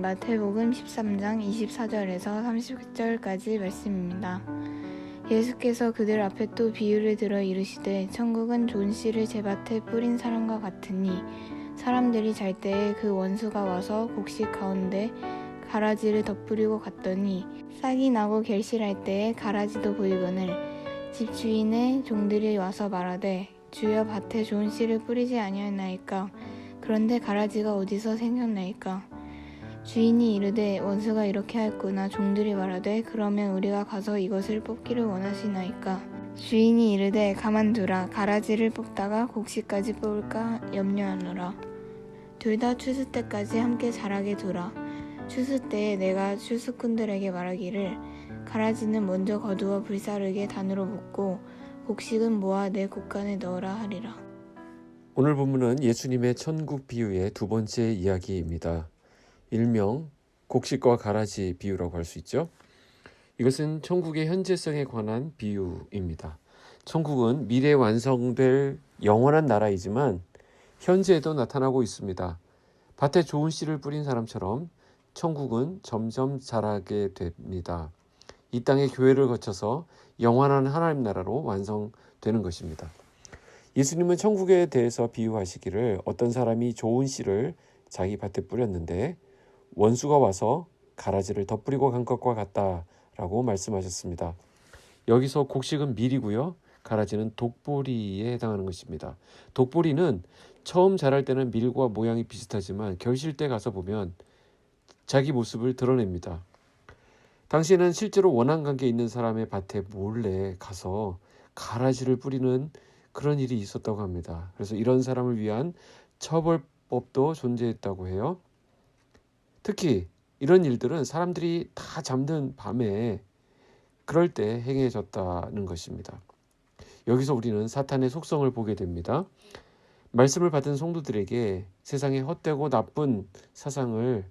마태복음 13장 24절에서 30절까지 말씀입니다. 예수께서 그들 앞에 또 비유를 들어 이르시되 천국은 좋은 씨를 제 밭에 뿌린 사람과 같으니 사람들이 잘 때에 그 원수가 와서 곡식 가운데 가라지를 덧뿌리고 갔더니 싹이 나고 결실할 때에 가라지도 보이거늘 집주인의 종들이 와서 말하되 주여 밭에 좋은 씨를 뿌리지 아니하나이까 그런데 가라지가 어디서 생겼나이까 주인이 이르되 원수가 이렇게 하였구나. 종들이 말하되 그러면 우리가 가서 이것을 뽑기를 원하시나이까 주인이 이르되 가만두라. 가라지를 뽑다가 곡식까지 뽑을까 염려하노라. 둘 다 추수 때까지 함께 자라게 두라. 추수 때에 내가 추수꾼들에게 말하기를 가라지는 먼저 거두어 불사르게 단으로 붓고 곡식은 모아 내 곡간에 넣으라 하리라. 오늘 본문은 예수님의 천국 비유의 두 번째 이야기입니다. 일명 곡식과 가라지 비유라고 할 수 있죠. 이것은 천국의 현재성에 관한 비유입니다. 천국은 미래에 완성될 영원한 나라이지만 현재에도 나타나고 있습니다. 밭에 좋은 씨를 뿌린 사람처럼 천국은 점점 자라게 됩니다. 이 땅의 교회를 거쳐서 영원한 하나님 나라로 완성되는 것입니다. 예수님은 천국에 대해서 비유하시기를 어떤 사람이 좋은 씨를 자기 밭에 뿌렸는데 원수가 와서 가라지를 덧뿌리고 간 것과 같다라고 말씀하셨습니다. 여기서 곡식은 밀이고요. 가라지는 독보리에 해당하는 것입니다. 독보리는 처음 자랄 때는 밀과 모양이 비슷하지만 결실 때 가서 보면 자기 모습을 드러냅니다. 당시에는 실제로 원한 관계에 있는 사람의 밭에 몰래 가서 가라지를 뿌리는 그런 일이 있었다고 합니다. 그래서 이런 사람을 위한 처벌법도 존재했다고 해요. 특히 이런 일들은 사람들이 다 잠든 밤에 그럴 때 행해졌다는 것입니다. 여기서 우리는 사탄의 속성을 보게 됩니다. 말씀을 받은 성도들에게 세상의 헛되고 나쁜 사상을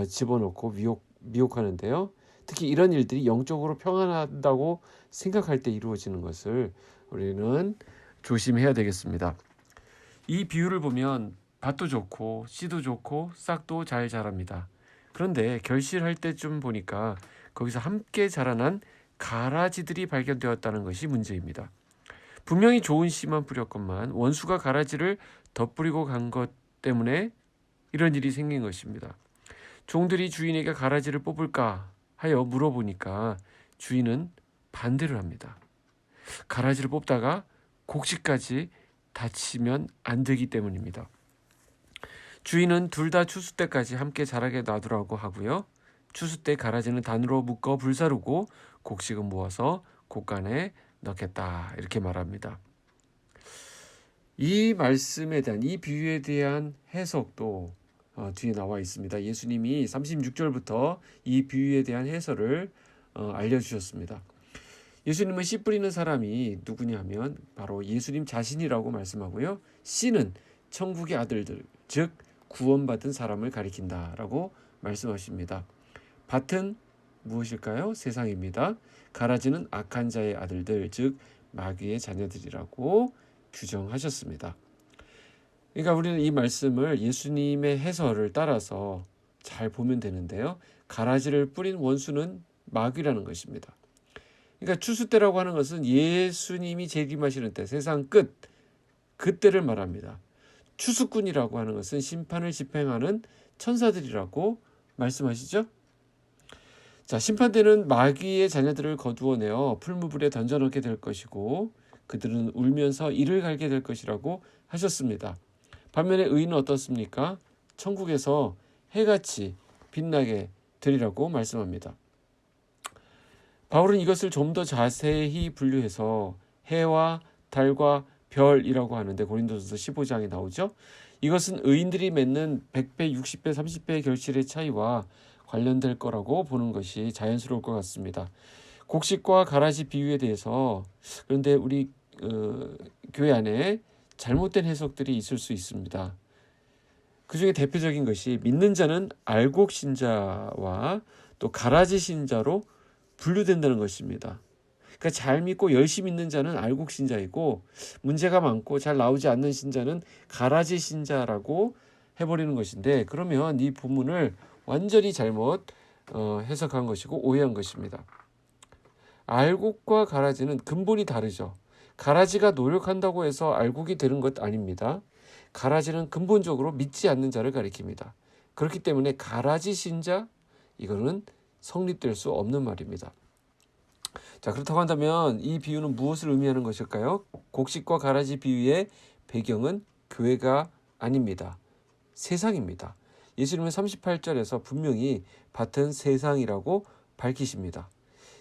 집어넣고 미혹하는데요. 특히 이런 일들이 영적으로 평안하다고 생각할 때 이루어지는 것을 우리는 조심해야 되겠습니다. 이 비유를 보면 밭도 좋고 씨도 좋고 싹도 잘 자랍니다. 그런데 결실할 때쯤 보니까 거기서 함께 자라난 가라지들이 발견되었다는 것이 문제입니다. 분명히 좋은 씨만 뿌렸건만 원수가 가라지를 덧뿌리고 간 것 때문에 이런 일이 생긴 것입니다. 종들이 주인에게 가라지를 뽑을까 하여 물어보니까 주인은 반대를 합니다. 가라지를 뽑다가 곡식까지 다치면 안 되기 때문입니다. 주인은 둘 다 추수 때까지 함께 자라게 놔두라고 하고요. 추수 때 가라지는 단으로 묶어 불사르고 곡식은 모아서 곡간에 넣겠다 이렇게 말합니다. 이 말씀에 대한 이 비유에 대한 해석도 뒤에 나와 있습니다. 예수님이 36절부터 이 비유에 대한 해설을 알려주셨습니다. 예수님은 씨 뿌리는 사람이 누구냐면 바로 예수님 자신이라고 말씀하고요. 씨는 천국의 아들들, 즉 구원받은 사람을 가리킨다라고 말씀하십니다. 밭은 무엇일까요? 세상입니다. 가라지는 악한 자의 아들들, 즉 마귀의 자녀들이라고 규정하셨습니다. 그러니까 우리는 이 말씀을 예수님의 해설을 따라서 잘 보면 되는데요. 가라지를 뿌린 원수는 마귀라는 것입니다. 그러니까 추수 때라고 하는 것은 예수님이 재림하시는 때, 세상 끝, 그때를 말합니다. 추수꾼이라고 하는 것은 심판을 집행하는 천사들이라고 말씀하시죠. 자, 심판대는 마귀의 자녀들을 거두어내어 풀무불에 던져넣게 될 것이고 그들은 울면서 이를 갈게 될 것이라고 하셨습니다. 반면에 의인은 어떻습니까? 천국에서 해같이 빛나게 되리라고 말씀합니다. 바울은 이것을 좀 더 자세히 분류해서 해와 달과 별이라고 하는데 고린도전서 15장에 나오죠. 이것은 의인들이 맺는 100배, 60배, 30배의 결실의 차이와 관련될 거라고 보는 것이 자연스러울 것 같습니다. 곡식과 가라지 비유에 대해서 그런데 우리 교회 안에 잘못된 해석들이 있을 수 있습니다. 그 중에 대표적인 것이 믿는 자는 알곡 신자와 또 가라지 신자로 분류된다는 것입니다. 그러니까 잘 믿고 열심히 믿는 자는 알곡 신자이고 문제가 많고 잘 나오지 않는 신자는 가라지 신자라고 해버리는 것인데 그러면 이 본문을 완전히 잘못 해석한 것이고 오해한 것입니다. 알곡과 가라지는 근본이 다르죠. 가라지가 노력한다고 해서 알곡이 되는 것 아닙니다. 가라지는 근본적으로 믿지 않는 자를 가리킵니다. 그렇기 때문에 가라지 신자, 이거는 성립될 수 없는 말입니다. 자, 그렇다고 한다면 이 비유는 무엇을 의미하는 것일까요? 곡식과 가라지 비유의 배경은 교회가 아닙니다. 세상입니다. 예수님은 38절에서 분명히 밭은 세상이라고 밝히십니다.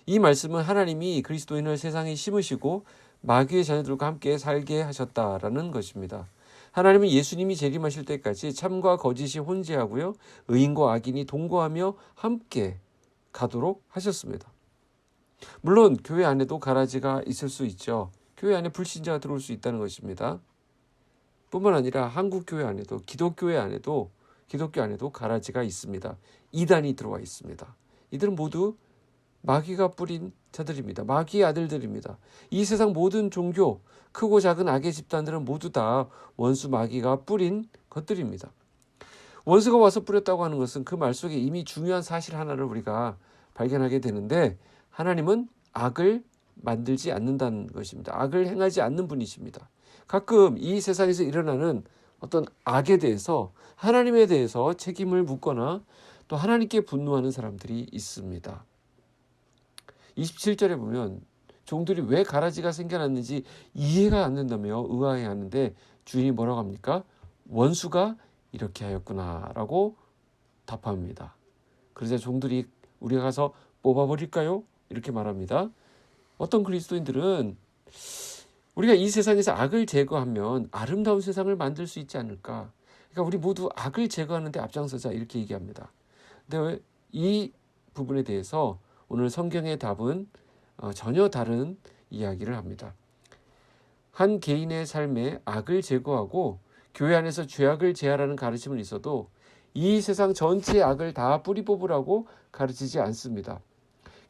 이 말씀은 하나님이 그리스도인을 세상에 심으시고 마귀의 자녀들과 함께 살게 하셨다라는 것입니다. 하나님은 예수님이 재림하실 때까지 참과 거짓이 혼재하고요, 의인과 악인이 동거하며 함께 가도록 하셨습니다. 물론 교회 안에도 가라지가 있을 수 있죠. 교회 안에 불신자가 들어올 수 있다는 것입니다. 뿐만 아니라 한국 교회 안에도, 기독교 안에도 가라지가 있습니다. 이단이 들어와 있습니다. 이들은 모두 마귀가 뿌린 자들입니다. 마귀의 아들들입니다. 이 세상 모든 종교, 크고 작은 악의 집단들은 모두 다 원수 마귀가 뿌린 것들입니다. 원수가 와서 뿌렸다고 하는 것은 그 말 속에 이미 중요한 사실 하나를 우리가 발견하게 되는데, 하나님은 악을 만들지 않는다는 것입니다. 악을 행하지 않는 분이십니다. 가끔 이 세상에서 일어나는 어떤 악에 대해서 하나님에 대해서 책임을 묻거나 또 하나님께 분노하는 사람들이 있습니다. 27절에 보면 종들이 왜 가라지가 생겨났는지 이해가 안 된다며 의아해하는데 주인이 뭐라고 합니까? 원수가 이렇게 하였구나 라고 답합니다. 그러자 종들이 우리가 가서 뽑아버릴까요? 이렇게 말합니다. 어떤 그리스도인들은 우리가 이 세상에서 악을 제거하면 아름다운 세상을 만들 수 있지 않을까? 그러니까 우리 모두 악을 제거하는 데 앞장서자, 이렇게 얘기합니다. 근데 이 부분에 대해서 오늘 성경의 답은 전혀 다른 이야기를 합니다. 한 개인의 삶에 악을 제거하고 교회 안에서 죄악을 제하라는 가르침은 있어도 이 세상 전체의 악을 다 뿌리 뽑으라고 가르치지 않습니다.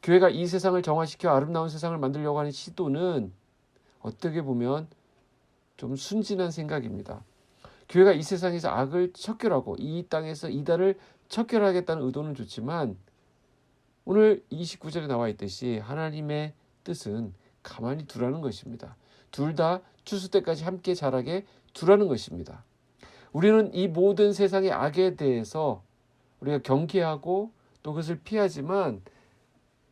교회가 이 세상을 정화시켜 아름다운 세상을 만들려고 하는 시도는 어떻게 보면 좀 순진한 생각입니다. 교회가 이 세상에서 악을 척결하고 이 땅에서 이단을 척결하겠다는 의도는 좋지만 오늘 29절에 나와 있듯이 하나님의 뜻은 가만히 두라는 것입니다. 둘 다 추수 때까지 함께 자라게 두라는 것입니다. 우리는 이 모든 세상의 악에 대해서 우리가 경계하고 또 그것을 피하지만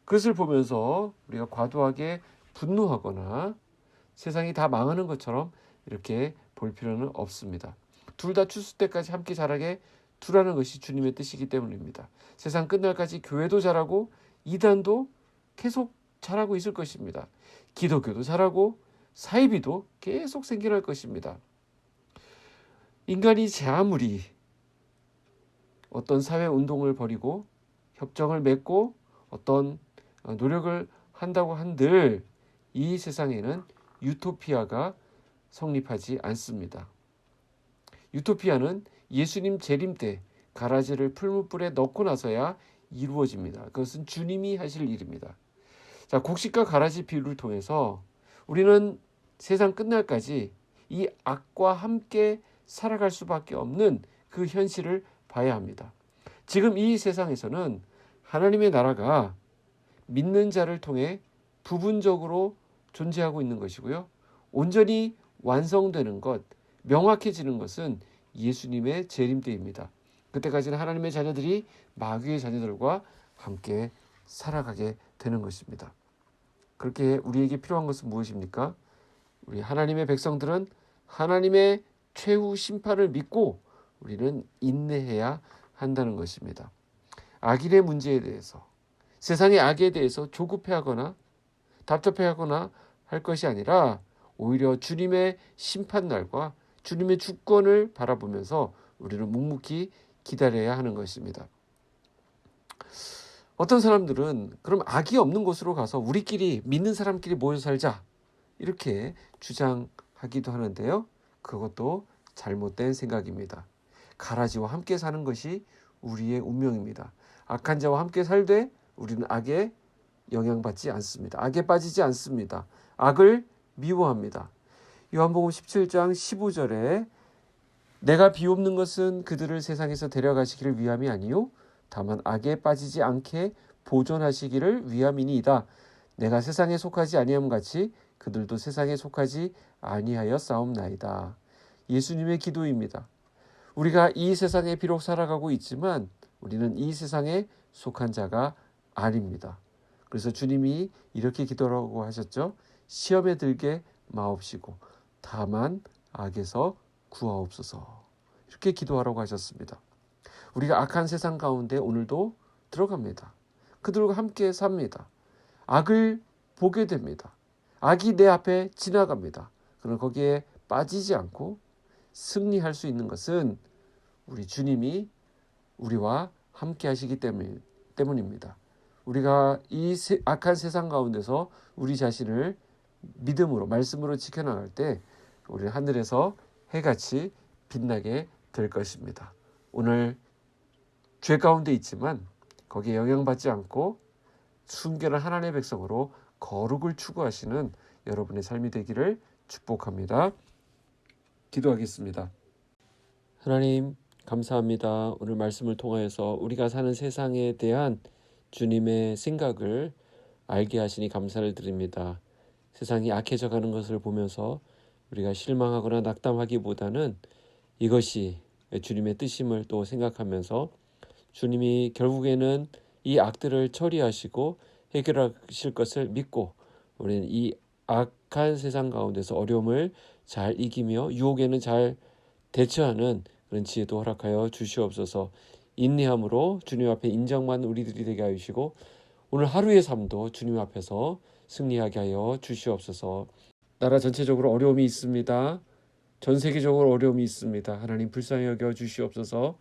그것을 보면서 우리가 과도하게 분노하거나 세상이 다 망하는 것처럼 이렇게 볼 필요는 없습니다. 둘 다 추수 때까지 함께 자라게 두라는 것이 주님의 뜻이기 때문입니다. 세상 끝날까지 교회도 자라고 이단도 계속 자라고 있을 것입니다. 기독교도 자라고 사이비도 계속 생겨날 것입니다. 인간이 아무리 어떤 사회운동을 벌이고 협정을 맺고 어떤 노력을 한다고 한들 이 세상에는 유토피아가 성립하지 않습니다. 유토피아는 예수님 재림 때 가라지를 풀무불에 넣고 나서야 이루어집니다. 그것은 주님이 하실 일입니다. 자, 곡식과 가라지 비유를 통해서 우리는 세상 끝날까지 이 악과 함께 살아갈 수밖에 없는 그 현실을 봐야 합니다. 지금 이 세상에서는 하나님의 나라가 믿는 자를 통해 부분적으로 존재하고 있는 것이고요. 온전히 완성되는 것, 명확해지는 것은 예수님의 재림 때입니다. 그때까지는 하나님의 자녀들이 마귀의 자녀들과 함께 살아가게 되는 것입니다. 그렇게 우리에게 필요한 것은 무엇입니까? 우리 하나님의 백성들은 하나님의 최후 심판을 믿고 우리는 인내해야 한다는 것입니다. 악인의 문제에 대해서, 세상의 악에 대해서 조급해하거나 답답해하거나 할 것이 아니라 오히려 주님의 심판날과 주님의 주권을 바라보면서 우리는 묵묵히 기다려야 하는 것입니다. 어떤 사람들은 그럼 악이 없는 곳으로 가서 우리끼리 믿는 사람끼리 모여 살자 이렇게 주장하기도 하는데요. 그것도 잘못된 생각입니다. 가라지와 함께 사는 것이 우리의 운명입니다. 악한 자와 함께 살되 우리는 악에 영향받지 않습니다. 악에 빠지지 않습니다. 악을 미워합니다. 요한복음 17장 15절에 내가 비옵는 것은 그들을 세상에서 데려가시기를 위함이 아니요 다만 악에 빠지지 않게 보존하시기를 위함이니이다. 내가 세상에 속하지 아니함 같이 그들도 세상에 속하지 아니하여 싸움나이다. 예수님의 기도입니다. 우리가 이 세상에 비록 살아가고 있지만 우리는 이 세상에 속한 자가 아닙니다. 그래서 주님이 이렇게 기도라고 하셨죠. 시험에 들게 마옵시고 다만 악에서 구하옵소서. 이렇게 기도하라고 하셨습니다. 우리가 악한 세상 가운데 오늘도 들어갑니다. 그들과 함께 삽니다. 악을 보게 됩니다. 악이 내 앞에 지나갑니다. 그러나 거기에 빠지지 않고 승리할 수 있는 것은 우리 주님이 우리와 함께 하시기 때문입니다. 우리가 이 악한 세상 가운데서 우리 자신을 믿음으로 말씀으로 지켜나갈 때 우리는 하늘에서 해같이 빛나게 될 것입니다. 오늘 죄 가운데 있지만 거기에 영향받지 않고 순결한 하나님의 백성으로 거룩을 추구하시는 여러분의 삶이 되기를 축복합니다. 기도하겠습니다. 하나님 감사합니다. 오늘 말씀을 통하여서 우리가 사는 세상에 대한 주님의 생각을 알게 하시니 감사를 드립니다. 세상이 악해져 가는 것을 보면서 우리가 실망하거나 낙담하기보다는 이것이 주님의 뜻임을 또 생각하면서 주님이 결국에는 이 악들을 처리하시고 해결하실 것을 믿고 우리는 이 악한 세상 가운데서 어려움을 잘 이기며 유혹에는 잘 대처하는 그런 지혜도 허락하여 주시옵소서. 인내함으로 주님 앞에 인정받는 우리들이 되게 하시고 오늘 하루의 삶도 주님 앞에서 승리하게 하여 주시옵소서. 나라 전체적으로 어려움이 있습니다. 전 세계적으로 어려움이 있습니다. 하나님 불쌍히 여겨 주시옵소서.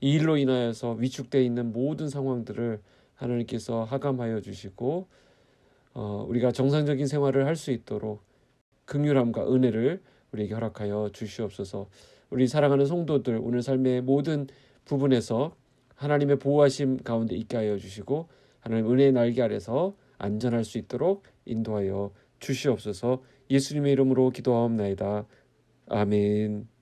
이 일로 인하여서 위축되어 있는 모든 상황들을 하나님께서 하감하여 주시고 우리가 정상적인 생활을 할 수 있도록 긍휼함과 은혜를 우리에게 허락하여 주시옵소서. 우리 사랑하는 성도들 오늘 삶의 모든 부분에서 하나님의 보호하심 가운데 있게 하여 주시고 하나님 은혜의 날개 아래서 안전할 수 있도록 인도하여 주시옵소서. 예수님의 이름으로 기도하옵나이다. 아멘.